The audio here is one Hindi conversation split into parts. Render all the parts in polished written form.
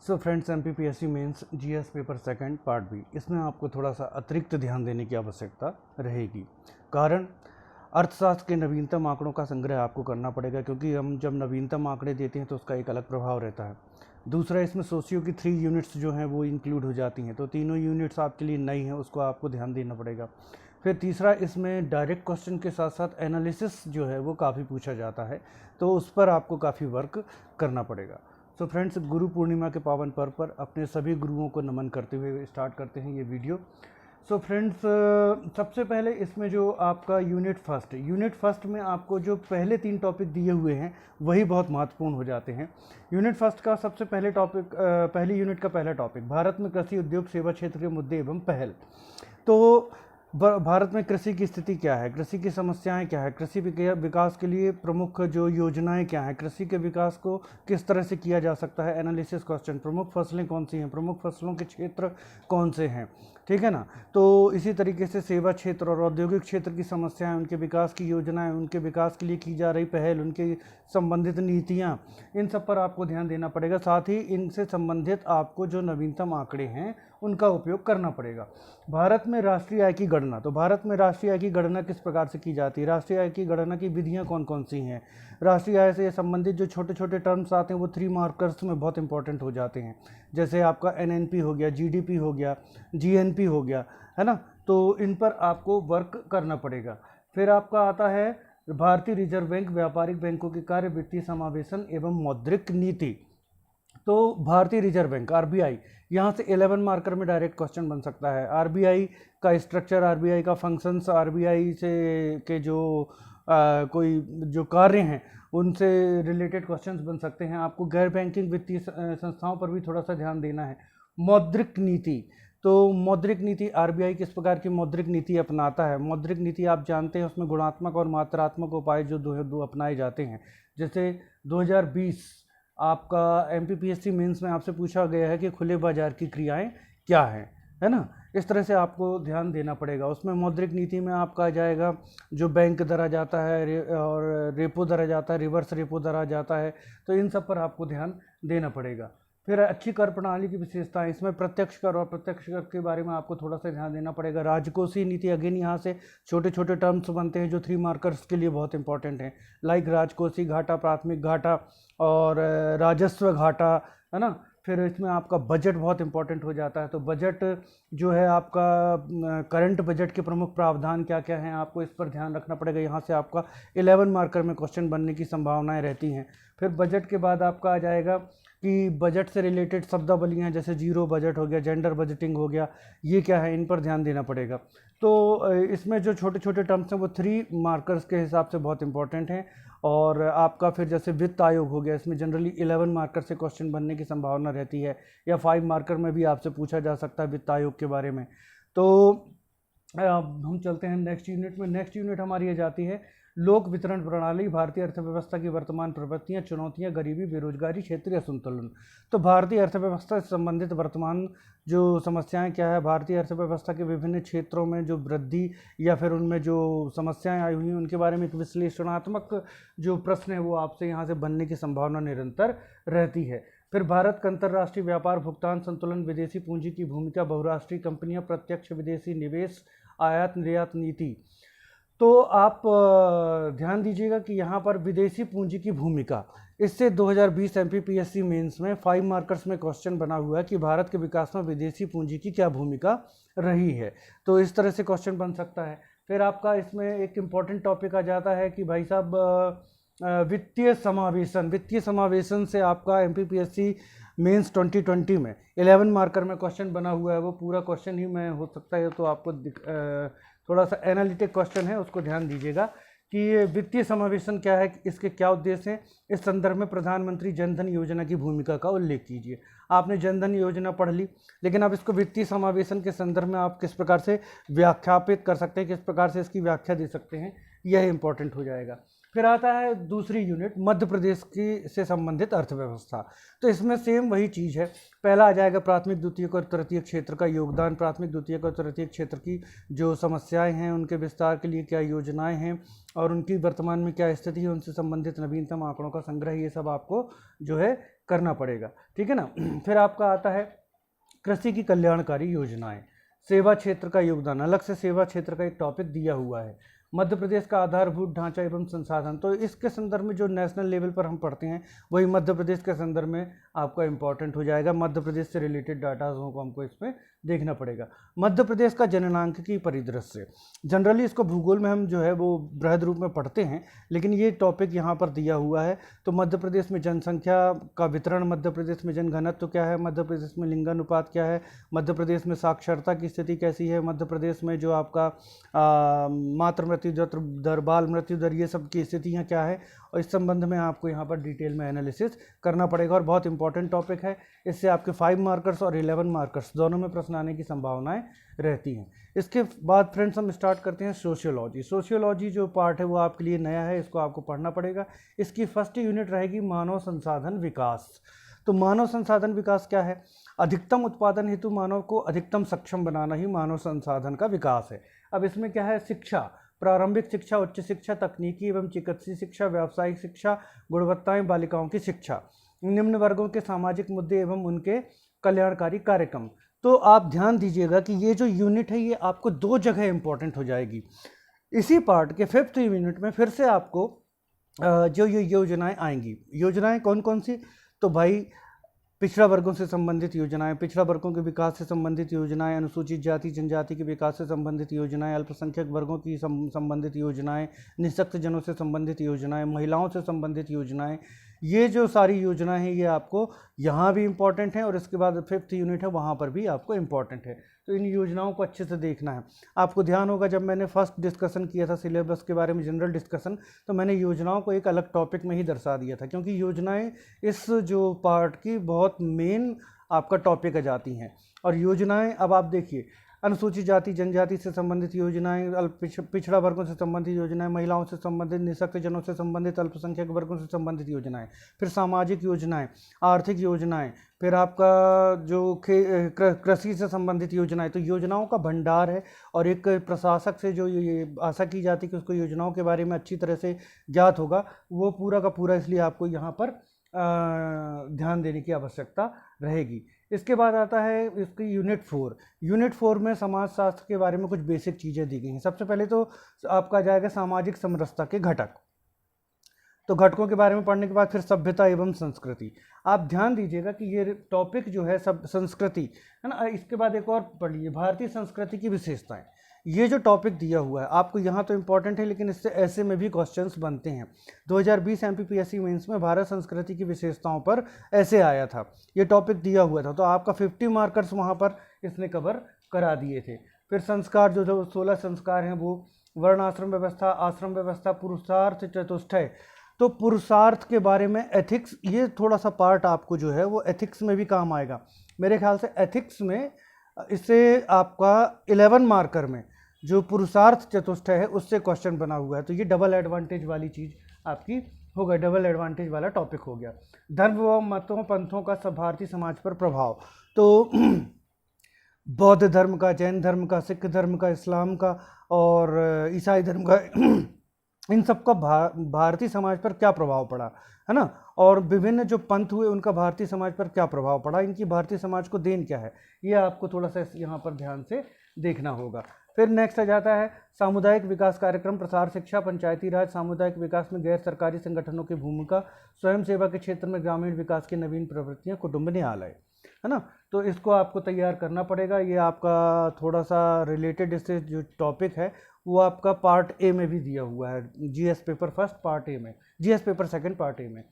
सो friends, MPPSC mains GS paper second part B, इसमें आपको थोड़ा सा अतिरिक्त ध्यान देने की आवश्यकता रहेगी। कारण अर्थशास्त्र के नवीनतम आंकड़ों का संग्रह आपको करना पड़ेगा, क्योंकि हम जब नवीनतम आंकड़े देते हैं तो उसका एक अलग प्रभाव रहता है। दूसरा, इसमें सोशियो की 3 यूनिट्स जो हैं वो इंक्लूड हो जाती हैं, तो तीनों यूनिट्स आपके लिए नई हैं, उसको आपको ध्यान देना पड़ेगा। फिर तीसरा, इसमें डायरेक्ट क्वेश्चन के साथ साथ एनालिसिस जो है वो काफ़ी पूछा जाता है, तो उस पर आपको काफ़ी वर्क करना पड़ेगा। सो फ्रेंड्स, गुरु पूर्णिमा के पावन पर्व पर अपने सभी गुरुओं को नमन करते हुए स्टार्ट करते हैं ये वीडियो। सो फ्रेंड्स, सबसे पहले इसमें जो आपका यूनिट फर्स्ट में आपको जो पहले 3 टॉपिक दिए हुए हैं वही बहुत महत्वपूर्ण हो जाते हैं। यूनिट फर्स्ट का सबसे पहले टॉपिक, पहली यूनिट का पहला टॉपिक, भारत में कृषि उद्योग सेवा क्षेत्र के मुद्दे एवं पहल। तो भारत में कृषि की स्थिति क्या है, कृषि की समस्याएं क्या है, कृषि विकास के लिए प्रमुख जो योजनाएं क्या हैं, कृषि के विकास को किस तरह से किया जा सकता है, एनालिसिस क्वेश्चन, प्रमुख फसलें कौन सी हैं, प्रमुख फसलों के क्षेत्र कौन से हैं, ठीक है ना। तो इसी तरीके से सेवा क्षेत्र और औद्योगिक क्षेत्र की समस्याएं, उनके विकास की योजनाएं, उनके विकास के लिए की जा रही पहल, उनके संबंधित नीतियां, इन सब पर आपको ध्यान देना पड़ेगा। साथ ही इनसे संबंधित आपको जो नवीनतम आंकड़े हैं उनका उपयोग करना पड़ेगा। भारत में राष्ट्रीय आय की गणना, तो भारत में राष्ट्रीय आय की गणना किस प्रकार से की जाती है, राष्ट्रीय आय की गणना की विधियां कौन कौन सी हैं, राष्ट्रीय आय से संबंधित जो छोटे छोटे टर्म्स आते हैं वो 3 मार्कर्स में बहुत इंपॉर्टेंट हो जाते हैं। जैसे आपका एनएनपी हो गया, जीडीपी हो गया, जीएनपी हो गया, है ना। तो इन पर आपको वर्क करना पड़ेगा। फिर आपका आता है भारतीय रिजर्व बैंक, व्यापारिक बैंकों के कार्य, वित्तीय समावेशन एवं मौद्रिक नीति। तो भारतीय रिजर्व बैंक आरबीआई, यहाँ से 11 मार्कर में डायरेक्ट क्वेश्चन बन सकता है। आरबीआई का स्ट्रक्चर, आरबीआई का फंक्शंस, आरबीआई से के जो कोई जो कार्य हैं उनसे रिलेटेड क्वेश्चंस बन सकते हैं। आपको गैर बैंकिंग वित्तीय संस्थाओं पर भी थोड़ा सा ध्यान देना है। मौद्रिक नीति, तो मौद्रिक नीति, आरबीआई किस प्रकार की मौद्रिक नीति अपनाता है। मौद्रिक नीति आप जानते हैं, उसमें गुणात्मक और मात्रात्मक उपाय जो दो अपनाए जाते हैं। जैसे 2020 आपका एमपीपीएससी मेंस में आपसे पूछा गया है कि खुले बाजार की क्रियाएं क्या हैं, है ना। इस तरह से आपको ध्यान देना पड़ेगा। उसमें मौद्रिक नीति में आपका आ जाएगा जो बैंक दर आ जाता है और रेपो दर आ जाता है, रिवर्स रेपो दर आ जाता है, तो इन सब पर आपको ध्यान देना पड़ेगा। फिर अच्छी कर प्रणाली की विशेषताएं, इसमें प्रत्यक्ष कर और प्रत्यक्ष कर के बारे में आपको थोड़ा सा ध्यान देना पड़ेगा। राजकोषीय नीति, अगेन यहाँ से छोटे छोटे टर्म्स बनते हैं जो 3 मार्कर्स के लिए बहुत इंपॉर्टेंट हैं, लाइक राजकोषीय घाटा, प्राथमिक घाटा और राजस्व घाटा, है ना। फिर इसमें आपका बजट बहुत इंपॉर्टेंट हो जाता है। तो बजट जो है आपका, करंट बजट के प्रमुख प्रावधान क्या क्या हैं, आपको इस पर ध्यान रखना पड़ेगा। यहाँ से आपका 11 मार्कर में क्वेश्चन बनने की संभावनाएं रहती हैं। फिर बजट के बाद आपका आ जाएगा कि बजट से रिलेटेड शब्दावलियाँ, जैसे जीरो बजट हो गया, जेंडर बजटिंग हो गया, ये क्या है, इन पर ध्यान देना पड़ेगा। तो इसमें जो छोटे छोटे टर्म्स हैं वो 3 मार्कर्स के हिसाब से बहुत इंपॉर्टेंट हैं। और आपका फिर जैसे वित्त आयोग हो गया, इसमें जनरली 11 मार्कर से क्वेश्चन बनने की संभावना रहती है, या 5 मार्कर में भी आपसे पूछा जा सकता है वित्त आयोग के बारे में। तो हम चलते हैं नेक्स्ट यूनिट में। नेक्स्ट यूनिट हमारी ये जाती है लोक वितरण प्रणाली, भारतीय अर्थव्यवस्था की वर्तमान प्रवृत्तियां, चुनौतियां, गरीबी, बेरोजगारी, क्षेत्रीय असंतुलन। तो भारतीय अर्थव्यवस्था से संबंधित वर्तमान जो समस्याएं क्या है, भारतीय अर्थव्यवस्था के विभिन्न क्षेत्रों में जो वृद्धि या फिर उनमें जो समस्याएं आई हुई हैं उनके बारे में एक विश्लेषणात्मक जो प्रश्न है वो आपसे यहाँ से बनने की संभावना निरंतर रहती है। फिर भारत का अंतर्राष्ट्रीय व्यापार, भुगतान संतुलन, विदेशी पूंजी की भूमिका, बहुराष्ट्रीय कंपनियां, प्रत्यक्ष विदेशी निवेश, आयात निर्यात नीति। तो आप ध्यान दीजिएगा कि यहाँ पर विदेशी पूंजी की भूमिका, इससे 2020 एमपीपीएससी मेंस में 5 मार्कर्स में क्वेश्चन बना हुआ है कि भारत के विकास में विदेशी पूंजी की क्या भूमिका रही है। तो इस तरह से क्वेश्चन बन सकता है। फिर आपका इसमें एक इम्पॉर्टेंट टॉपिक आ जाता है कि भाई साहब वित्तीय समावेशन से आपका एमपीपीएससी मेंस 2020 में 11 मार्कर में क्वेश्चन बना हुआ है। वो पूरा क्वेश्चन ही मैं हो सकता है तो आपको थोड़ा सा एनालिटिक क्वेश्चन है, उसको ध्यान दीजिएगा कि ये वित्तीय समावेशन क्या है, इसके क्या उद्देश्य हैं। इस संदर्भ में प्रधानमंत्री जनधन योजना की भूमिका का उल्लेख कीजिए। आपने जनधन योजना पढ़ ली, लेकिन अब इसको वित्तीय समावेशन के संदर्भ में आप किस प्रकार से व्याख्यापित कर सकते हैं, किस प्रकार से इसकी व्याख्या दे सकते हैं, यह इंपॉर्टेंट हो जाएगा। फिर आता है दूसरी यूनिट, मध्य प्रदेश की से संबंधित अर्थव्यवस्था। तो इसमें सेम वही चीज़ है। पहला आ जाएगा प्राथमिक, द्वितीयक और तृतीयक क्षेत्र का योगदान, प्राथमिक, द्वितीयक और तृतीयक क्षेत्र की जो समस्याएं हैं उनके विस्तार के लिए क्या योजनाएं हैं और उनकी वर्तमान में क्या स्थिति है, उनसे संबंधित नवीनतम आंकड़ों का संग्रह, ये सब आपको जो है करना पड़ेगा, ठीक है ना। फिर आपका आता है कृषि की कल्याणकारी योजनाएं, सेवा क्षेत्र का योगदान, अलग से सेवा क्षेत्र का एक टॉपिक दिया हुआ है। मध्य प्रदेश का आधारभूत ढांचा एवं संसाधन, तो इसके संदर्भ में जो नेशनल लेवल पर हम पढ़ते हैं वही मध्य प्रदेश के संदर्भ में आपका इंपॉर्टेंट हो जाएगा। मध्य प्रदेश से रिलेटेड डाटाज़ों को हमको इसमें देखना पड़ेगा। मध्य प्रदेश का जननांकिकी परिदृश्य, जनरली इसको भूगोल में हम जो है वो बृहद रूप में पढ़ते हैं, लेकिन ये टॉपिक यहाँ पर दिया हुआ है। तो मध्य प्रदेश में जनसंख्या का वितरण, मध्य प्रदेश में जनघनत्व क्या है, मध्य प्रदेश में लिंगानुपात क्या है, मध्य प्रदेश में साक्षरता की स्थिति कैसी है, मध्य प्रदेश में जो आपका मातृ मृत्यु दर, बाल मृत्यु दर, ये सब की स्थितियाँ क्या है, और इस संबंध में आपको यहाँ पर डिटेल में एनालिसिस करना पड़ेगा। और बहुत इंपॉर्टेंट टॉपिक है, इससे आपके 5 मार्कर्स और 11 मार्कर्स दोनों में प्रश्न आने की संभावनाएं रहती हैं। इसके बाद फ्रेंड्स हम स्टार्ट करते हैं सोशियोलॉजी। सोशियोलॉजी जो पार्ट है वो आपके लिए नया है, इसको आपको पढ़ना पड़ेगा। इसकी फर्स्ट यूनिट रहेगी मानव संसाधन विकास। तो मानव संसाधन विकास क्या है? अधिकतम उत्पादन हेतु मानव को अधिकतम सक्षम बनाना ही मानव संसाधन का विकास है। अब इसमें क्या है? शिक्षा, प्रारंभिक शिक्षा, उच्च शिक्षा, तकनीकी एवं चिकित्सीय शिक्षा, व्यावसायिक शिक्षा, गुणवत्ताएं, बालिकाओं की शिक्षा, निम्न वर्गों के सामाजिक मुद्दे एवं उनके कल्याणकारी कार्यक्रम। तो आप ध्यान दीजिएगा कि ये जो यूनिट है ये आपको 2 जगह इंपॉर्टेंट हो जाएगी। इसी पार्ट के 5th यूनिट में फिर से आपको जो ये योजनाएं आएंगी, योजनाएं कौन कौन सी? तो भाई पिछड़ा वर्गों से संबंधित योजनाएं, पिछड़ा वर्गों के विकास से संबंधित योजनाएं, अनुसूचित जाति जनजाति के विकास से संबंधित योजनाएं, अल्पसंख्यक वर्गों की संबंधित योजनाएं, निःशक्त जनों से संबंधित योजनाएं, महिलाओं से संबंधित योजनाएं, ये जो सारी योजनाएं हैं ये आपको यहाँ भी इम्पॉर्टेंट है और इसके बाद 5th यूनिट है वहाँ पर भी आपको इम्पॉर्टेंट है। तो इन योजनाओं को अच्छे से देखना है। आपको ध्यान होगा जब मैंने फर्स्ट डिस्कशन किया था सिलेबस के बारे में, जनरल डिस्कशन, तो मैंने योजनाओं को एक अलग टॉपिक में ही दर्शा दिया था, क्योंकि योजनाएं इस जो पार्ट की बहुत मेन आपका टॉपिक आ जाती हैं। और योजनाएं अब आप देखिए, अनुसूचित जाति जनजाति से संबंधित योजनाएं, पिछड़ा वर्गों से संबंधित योजनाएं, महिलाओं से संबंधित, निःशक्त जनों से संबंधित, अल्पसंख्यक वर्गों से संबंधित योजनाएं, फिर सामाजिक योजनाएं, आर्थिक योजनाएं, फिर आपका जो कृषि से संबंधित योजनाएं। तो योजनाओं का भंडार है और एक प्रशासक से जो ये आशा की जाती है कि उसको योजनाओं के बारे में अच्छी तरह से ज्ञात होगा, वो पूरा का पूरा, इसलिए आपको यहाँ पर ध्यान देने की आवश्यकता रहेगी। इसके बाद आता है इसकी यूनिट 4। यूनिट 4 में समाज शास्त्र के बारे में कुछ बेसिक चीज़ें दी गई हैं। सबसे पहले तो आपका जाएगा सामाजिक समरसता के घटक। तो घटकों के बारे में पढ़ने के बाद फिर सभ्यता एवं संस्कृति। आप ध्यान दीजिएगा कि ये टॉपिक जो है सब संस्कृति है ना। इसके बाद एक और पढ़िए, भारतीय संस्कृति की विशेषताएं। ये जो टॉपिक दिया हुआ है आपको यहाँ तो इम्पॉर्टेंट है, लेकिन इससे ऐसे में भी क्वेश्चंस बनते हैं। 2020 MPPSC मेंस में भारत संस्कृति की विशेषताओं पर ऐसे आया था, ये टॉपिक दिया हुआ था। तो आपका 50 मार्कर्स वहाँ पर इसने कवर करा दिए थे। फिर संस्कार, जो 16 संस्कार हैं वो वर्ण आश्रम व्यवस्था, आश्रम व्यवस्था, पुरुषार्थ, चतुष्टय। तो पुरुषार्थ के बारे में एथिक्स, ये थोड़ा सा पार्ट आपको जो है वो एथिक्स में भी काम आएगा। मेरे ख्याल से एथिक्स में इससे आपका 11 मार्कर में जो पुरुषार्थ चतुष्टय है उससे क्वेश्चन बना हुआ है। तो ये डबल एडवांटेज वाली चीज़ आपकी हो गई, डबल एडवांटेज वाला टॉपिक हो गया। धर्म व मतों पंथों का सब भारतीय समाज पर प्रभाव। तो बौद्ध धर्म का, जैन धर्म का, सिख धर्म का, इस्लाम का और ईसाई धर्म का, इन सब का भारतीय समाज पर क्या प्रभाव पड़ा है ना। और विभिन्न जो पंथ हुए उनका भारतीय समाज पर क्या प्रभाव पड़ा, इनकी भारतीय समाज को देन क्या है, ये आपको थोड़ा सा यहाँ पर ध्यान से देखना होगा। फिर नेक्स्ट आ जाता है सामुदायिक विकास कार्यक्रम, प्रसार शिक्षा, पंचायती राज, सामुदायिक विकास में गैर सरकारी संगठनों की भूमिका, स्वयं सेवा के क्षेत्र में ग्रामीण विकास की नवीन प्रवृत्तियाँ, कुटुंब न्यायालय, है ना। तो इसको आपको तैयार करना पड़ेगा। ये आपका थोड़ा सा रिलेटेड इससे जो टॉपिक है वो आपका पार्ट ए में भी दिया हुआ है, GS paper first part A में, GS paper second part A में।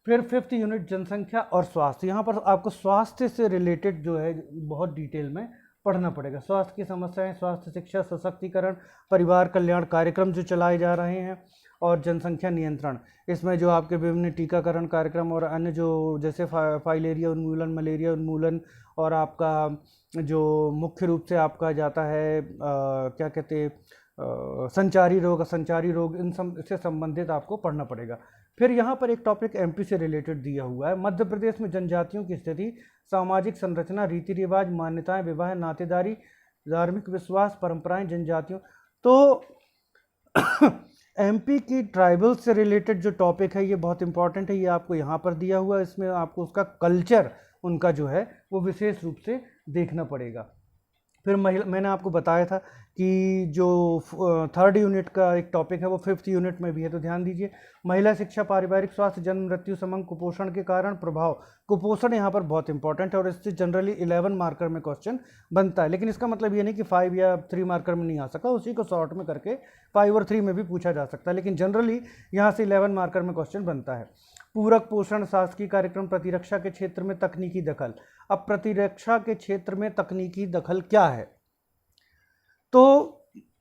फिर 5th यूनिट जनसंख्या और स्वास्थ्य। यहाँ पर आपको स्वास्थ्य से रिलेटेड जो है बहुत डिटेल में पढ़ना पड़ेगा। स्वास्थ्य की समस्याएं, स्वास्थ्य शिक्षा, सशक्तिकरण, परिवार कल्याण कार्यक्रम जो चलाए जा रहे हैं, और जनसंख्या नियंत्रण। इसमें जो आपके विभिन्न टीकाकरण कार्यक्रम और अन्य जो जैसे फाइलेरिया उन्मूलन, मलेरिया उन्मूलन, और आपका जो मुख्य रूप से आपका जाता है क्या कहते हैं संचारी रोग, इन सब से संबंधित आपको पढ़ना पड़ेगा। फिर यहाँ पर एक टॉपिक MP से रिलेटेड दिया हुआ है, मध्य प्रदेश में जनजातियों की स्थिति, सामाजिक संरचना, रीति रिवाज, मान्यताएं, विवाह, नातेदारी, धार्मिक विश्वास, परंपराएं, जनजातियों। तो एमपी की ट्राइबल से रिलेटेड जो टॉपिक है ये बहुत इंपॉर्टेंट है, ये आपको यहाँ पर दिया हुआ है। इसमें आपको उसका कल्चर उनका जो है वो विशेष रूप से देखना पड़ेगा। फिर मैंने आपको बताया था कि जो थर्ड यूनिट का एक टॉपिक है वो फिफ्थ यूनिट में भी है, तो ध्यान दीजिए। महिला शिक्षा, पारिवारिक स्वास्थ्य, जन्म मृत्यु समंग, कुपोषण के कारण प्रभाव। कुपोषण यहाँ पर बहुत इंपॉर्टेंट है और इससे जनरली 11 मार्कर में क्वेश्चन बनता है, लेकिन इसका मतलब ये नहीं कि 5 या 3 मार्कर में नहीं आ सका, उसी को शॉर्ट में करके 5 और 3 में भी पूछा जा सकता है, लेकिन जनरली यहाँ से 11 मार्कर में क्वेश्चन बनता है। पूरक पोषण, शासकीय कार्यक्रम, प्रतिरक्षा के क्षेत्र में तकनीकी दखल। अब प्रतिरक्षा के क्षेत्र में तकनीकी दखल क्या है? तो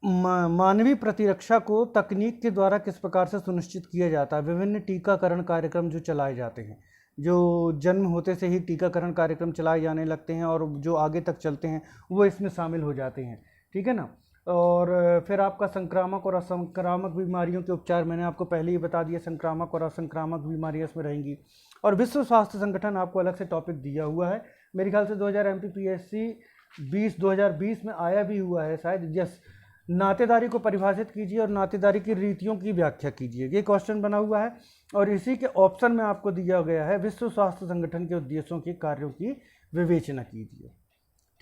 मानवीय प्रतिरक्षा को तकनीक के द्वारा किस प्रकार से सुनिश्चित किया जाता है? विभिन्न टीकाकरण कार्यक्रम जो चलाए जाते हैं, जो जन्म होते से ही टीकाकरण कार्यक्रम चलाए जाने लगते हैं और जो आगे तक चलते हैं वो इसमें शामिल हो जाते हैं, ठीक है ना। और फिर आपका संक्रामक और असंक्रामक बीमारियों के उपचार, मैंने आपको पहले ही बता दिया, संक्रामक और असंक्रामक बीमारियां इसमें रहेंगी। और विश्व स्वास्थ्य संगठन आपको अलग से टॉपिक दिया हुआ है, मेरे ख्याल से 2000 MPPSC 2020 में आया भी हुआ है शायद। यस, नातेदारी को परिभाषित कीजिए और नातेदारी की रीतियों की व्याख्या कीजिए, ये क्वेश्चन बना हुआ है। और इसी के ऑप्शन में आपको दिया गया है विश्व स्वास्थ्य संगठन के उद्देश्यों के कार्यों की विवेचना कीजिए,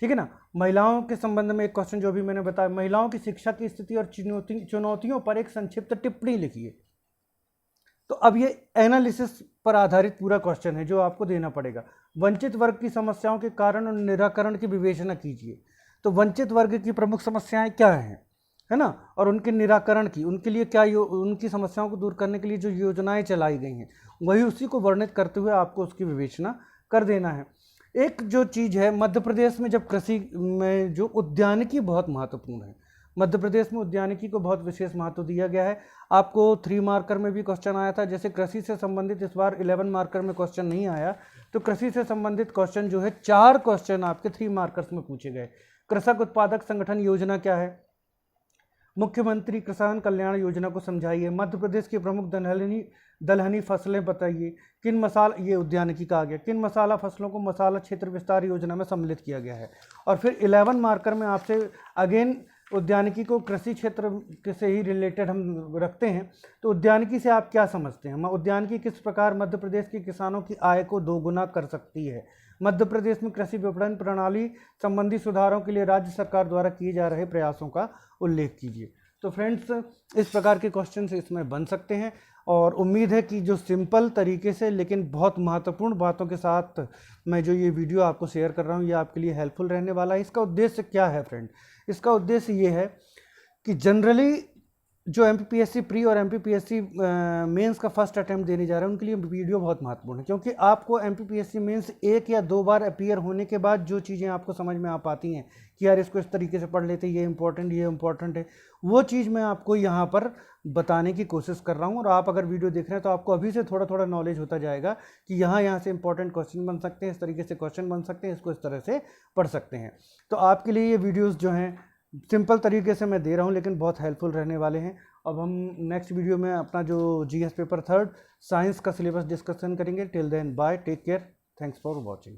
ठीक है ना। महिलाओं के संबंध में एक क्वेश्चन जो भी मैंने बताया, महिलाओं की शिक्षा की स्थिति और चुनौतियों पर एक संक्षिप्त टिप्पणी लिखिए। तो अब ये एनालिसिस पर आधारित पूरा क्वेश्चन है जो आपको देना पड़ेगा। वंचित वर्ग की समस्याओं के कारण और निराकरण की विवेचना कीजिए। तो वंचित वर्ग की प्रमुख समस्याएं क्या हैं, है ना, और उनके निराकरण की, उनके लिए क्या उनकी समस्याओं को दूर करने के लिए जो योजनाएं चलाई गई हैं वही उसी को वर्णित करते हुए आपको उसकी विवेचना कर देना है। एक जो चीज़ है, मध्य प्रदेश में जब कृषि में जो उद्यानिकी बहुत महत्वपूर्ण है, मध्य प्रदेश में उद्यानिकी को बहुत विशेष महत्व दिया गया है। आपको 3 मार्कर में भी क्वेश्चन आया था, जैसे कृषि से संबंधित इस बार 11 मार्कर में क्वेश्चन नहीं आया, तो कृषि से संबंधित क्वेश्चन जो है 4 क्वेश्चन आपके 3 मार्कर्स में पूछे गए। कृषक उत्पादक संगठन योजना क्या है? मुख्यमंत्री किसान कल्याण योजना को समझाइए। मध्य प्रदेश की प्रमुख दलहनी फसलें बताइए। किन मसाला, ये उद्यानिकी का आ गया, किन मसाला फसलों को मसाला क्षेत्र विस्तार योजना में सम्मिलित किया गया है। और फिर 11 मार्कर में आपसे अगेन उद्यानिकी को कृषि क्षेत्र से ही रिलेटेड हम रखते हैं, तो उद्यानिकी से आप क्या समझते हैं? उद्यानिकी किस प्रकार मध्य प्रदेश के किसानों की आय को दोगुना कर सकती है? मध्य प्रदेश में कृषि विपणन प्रणाली संबंधी सुधारों के लिए राज्य सरकार द्वारा किए जा रहे प्रयासों का उल्लेख कीजिए। तो फ्रेंड्स, इस प्रकार के क्वेश्चन इसमें बन सकते हैं और उम्मीद है कि जो सिंपल तरीके से लेकिन बहुत महत्वपूर्ण बातों के साथ मैं जो ये वीडियो आपको शेयर कर रहा हूँ ये आपके लिए हेल्पफुल रहने वाला है। इसका उद्देश्य क्या है फ्रेंड? इसका उद्देश्य ये है कि जनरली जो MPPSC प्री और MPPSC मेंस का फर्स्ट अटैम्प्ट देने जा रहे हैं उनके लिए वीडियो बहुत महत्वपूर्ण है, क्योंकि आपको MPPSC मेंस 1 या 2 बार अपीयर होने के बाद जो चीज़ें आपको समझ में आ पाती हैं कि यार इसको इस तरीके से पढ़ लेते, ये इंपॉर्टेंट है, वो चीज़ मैं आपको यहाँ पर बताने की कोशिश कर रहा हूँ। और आप अगर वीडियो देख रहे हैं तो आपको अभी से थोड़ा थोड़ा नॉलेज होता जाएगा कि यहाँ से इंपॉर्टेंट क्वेश्चन बन सकते हैं, इस तरीके से क्वेश्चन बन सकते हैं, इसको इस तरह से पढ़ सकते हैं। तो आपके लिए ये वीडियोज़ जो हैं सिंपल तरीके से मैं दे रहा हूँ लेकिन बहुत हेल्पफुल रहने वाले हैं। अब हम नेक्स्ट वीडियो में अपना जो GS पेपर 3 साइंस का सिलेबस डिस्कशन करेंगे। Till then bye, take care, thanks for watching.